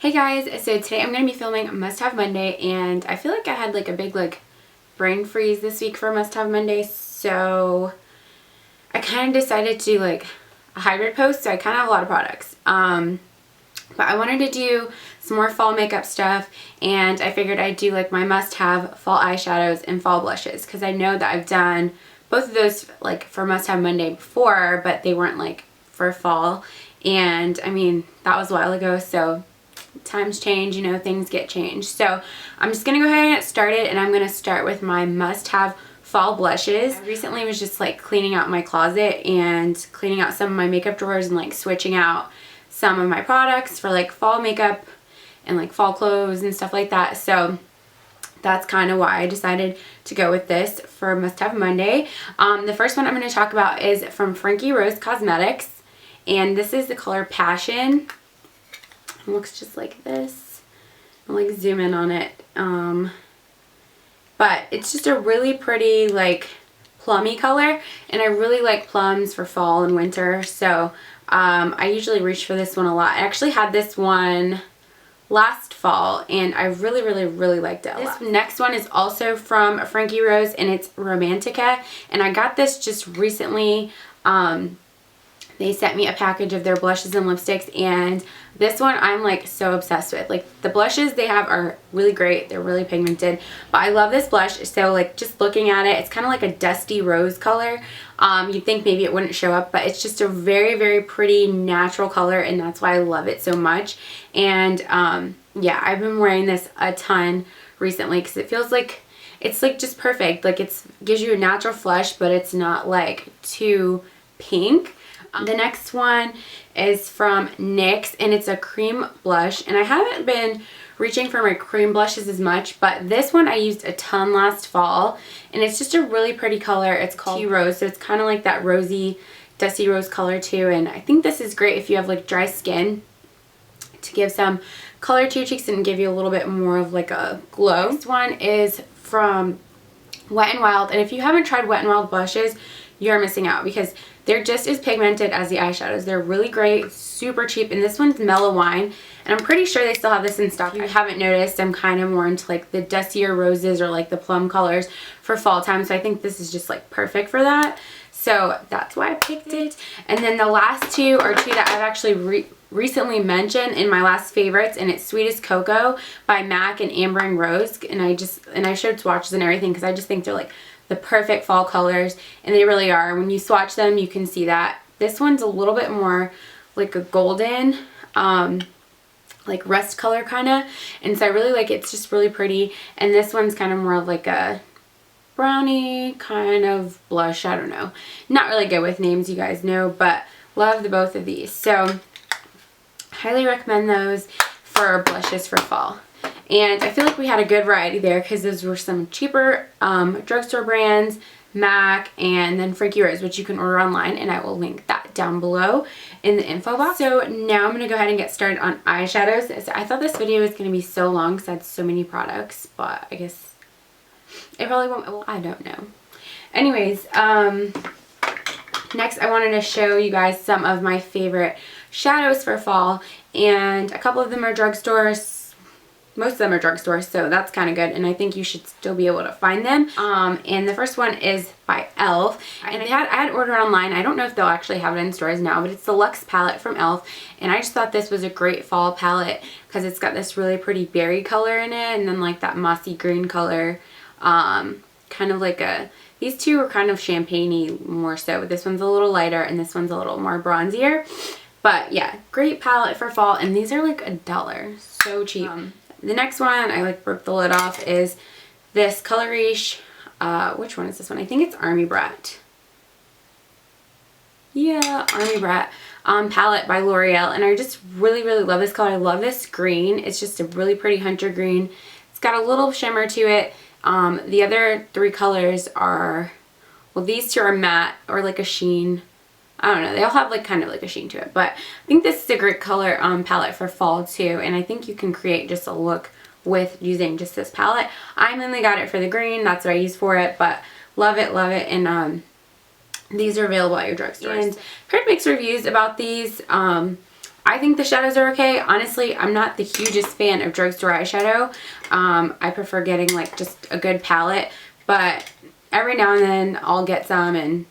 Hey guys, so today I'm going to be filming Must Have Monday, and I feel like I had like a big brain freeze this week for Must Have Monday, so I kind of decided to do like a hybrid post, so I kind of have a lot of products. But I wanted to do some more fall makeup stuff, and I figured I'd do like my must-have fall eyeshadows and fall blushes, because I know that I've done both of those like for Must Have Monday before, but they weren't like for fall, and I mean that was a while ago, so times change, you know, things get changed. So I'm just gonna go ahead and get started, and I'm gonna start with my must-have fall blushes. I recently was just like cleaning out my closet and cleaning out some of my makeup drawers and like switching out some of my products for like fall makeup and like fall clothes and stuff like that. So that's kind of why I decided to go with this for Must Have Monday. The first one I'm going to talk about is from Frankie Rose Cosmetics, and this is the color Passion. It looks just like this. I'll like zoom in on it. But it's just a really pretty like plummy color, and I really like plums for fall and winter, so I usually reach for this one a lot. I actually had this one last fall, and I really liked it a lot. This next one is also from Frankie Rose, and it's Romantica, and I got this just recently. They sent me a package of their blushes and lipsticks, and this one I'm like so obsessed with. Like the blushes they have are really great, they're really pigmented, but I love this blush. So like just looking at it, it's kind of like a dusty rose color. You'd think maybe it wouldn't show up, but it's just a very pretty natural color, and that's why I love it so much. And yeah, I've been wearing this a ton recently because it feels like it's like just perfect. Like it gives you a natural flush, but it's not like too pink. The next one is from NYX, and it's a cream blush, and I haven't been reaching for my cream blushes as much, but this one I used a ton last fall, and it's just a really pretty color. It's called Tea Rose, so it's kind of like that rosy, dusty rose color too, and I think this is great if you have like dry skin, to give some color to your cheeks and give you a little bit more of like a glow. This one is from Wet n Wild, and if you haven't tried Wet n Wild blushes, you're missing out because they're just as pigmented as the eyeshadows. They're really great, super cheap, and this one's Mellow Wine, and I'm pretty sure they still have this in stock. If you haven't noticed, I'm kind of more into like the dustier roses or like the plum colors for fall time, so I think this is just like perfect for that. So that's why I picked it. And then the last two are two that I've actually recently mentioned in my last favorites, and it's Sweet as Cocoa by MAC and Amber and Rose, and I showed swatches and everything because I just think they're like the perfect fall colors, and they really are. When you swatch them, you can see that. This one's a little bit more like a golden, like rust color kind of, and so I really like it. It's just really pretty. And this one's kind of more of like a brownie kind of blush. I don't know. Not really good with names, you guys know, but love the both of these. So highly recommend those for blushes for fall. And I feel like we had a good variety there because those were some cheaper drugstore brands, MAC, and then Frankie Rose, which you can order online, and I will link that down below in the info box. So now I'm going to go ahead and get started on eyeshadows. I thought this video was going to be so long because I had so many products, but I guess it probably won't. Well, I don't know. Anyways, next I wanted to show you guys some of my favorite shadows for fall, and a couple of them are drugstores. Most of them are drugstores, so that's kind of good, and I think you should still be able to find them. And the first one is by e.l.f. And I had ordered online. I don't know if they'll actually have it in stores now, but it's the Luxe palette from e.l.f. And I just thought this was a great fall palette because it's got this really pretty berry color in it, and then like that mossy green color. Kind of like these two are kind of champagne-y more so, but this one's a little lighter and this one's a little more bronzier. But yeah, great palette for fall, and these are like $1, so cheap. The next one, I like broke the lid off, is this color Riche. Which one is this one? I think it's Army Brat. Yeah, Army Brat palette by L'Oreal, and I just really love this color. I love this green. It's just a really pretty hunter green. It's got a little shimmer to it. The other three colors are, well, these two are matte or like a sheen. I don't know, they all have like kind of like a sheen to it, but I think this is a great color palette for fall too, and I think you can create just a look with using just this palette. I mainly got it for the green, that's what I use for it, but love it, and these are available at your drugstores. And I've heard mixed reviews about these. I think the shadows are okay. Honestly, I'm not the hugest fan of drugstore eyeshadow. I prefer getting like just a good palette, but every now and then I'll get some, and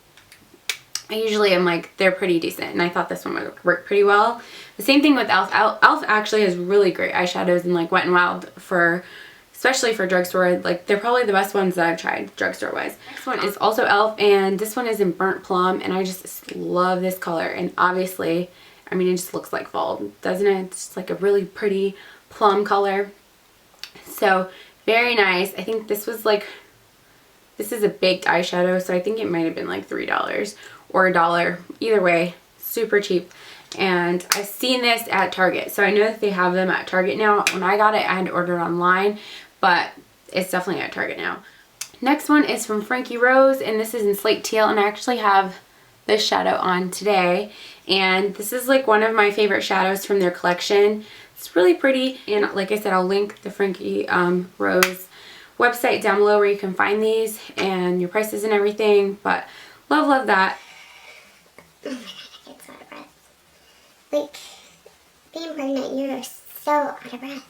I usually am like, they're pretty decent, and I thought this one would work pretty well. The same thing with e.l.f. e.l.f. actually has really great eyeshadows in like Wet n Wild, especially for drugstore. Like, they're probably the best ones that I've tried drugstore wise. Next one is also e.l.f. and this one is in Burnt Plum, and I just love this color. And obviously, I mean, it just looks like fall, doesn't it? It's just like a really pretty plum color. So very nice. I think this was like, this is a baked eyeshadow, so I think it might have been like $3 or $1. Either way, super cheap. And I've seen this at Target, so I know that they have them at Target now. When I got it, I had to order it online, but it's definitely at Target now. Next one is from Frankie Rose, and this is in Slate Teal, and I actually have this shadow on today. And this is like one of my favorite shadows from their collection. It's really pretty, and like I said, I'll link the Frankie Rose website down below where you can find these and your prices and everything. But love that. Oh my god, I get so out of breath. Like, being pregnant, you're so out of breath.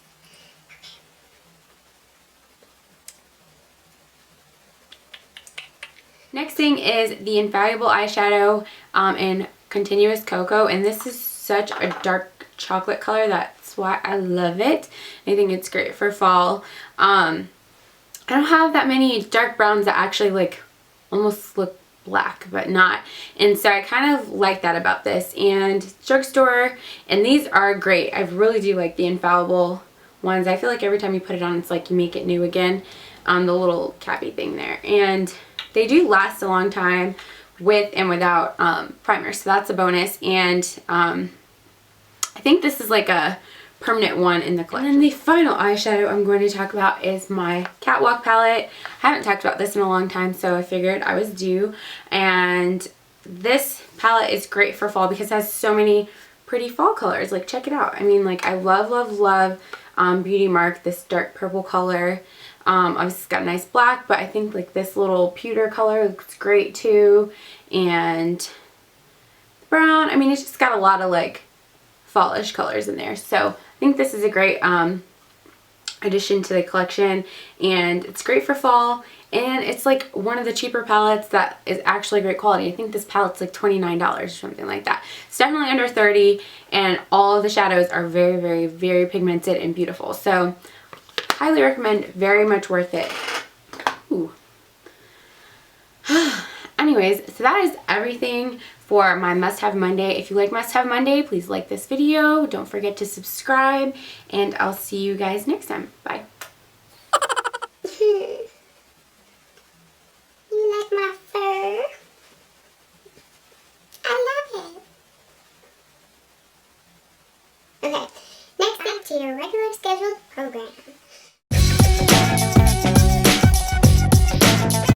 Next thing is the Infallible eyeshadow in Continuous Cocoa, and this is such a dark chocolate color. That's why I love it. I think it's great for fall. I don't have that many dark browns that actually like almost look black but not, and so I kind of like that about this. And drugstore, and these are great. I really do like the Infallible ones. I feel like every time you put it on, it's like you make it new again. The little cappy thing there, and they do last a long time with and without primer, so that's a bonus. And I think this is like a permanent one in the collection. And then the final eyeshadow I'm going to talk about is my Catwalk palette. I haven't talked about this in a long time, so I figured I was due. And this palette is great for fall because it has so many pretty fall colors. Like, check it out. I mean, like, I love Beauty Mark, this dark purple color. Obviously it's got a nice black, but I think like this little pewter color looks great too. And brown, I mean, it's just got a lot of like fallish colors in there. So I think this is a great addition to the collection, and it's great for fall, and it's like one of the cheaper palettes that is actually great quality. I think this palette's like $29 or something like that. It's definitely under $30, and all of the shadows are very pigmented and beautiful. So highly recommend, very much worth it. Ooh. Anyways, so that is everything for my Must Have Monday. If you like Must Have Monday, please like this video. Don't forget to subscribe, and I'll see you guys next time. Bye. You like my fur? I love it. Okay, next back to your regular scheduled program.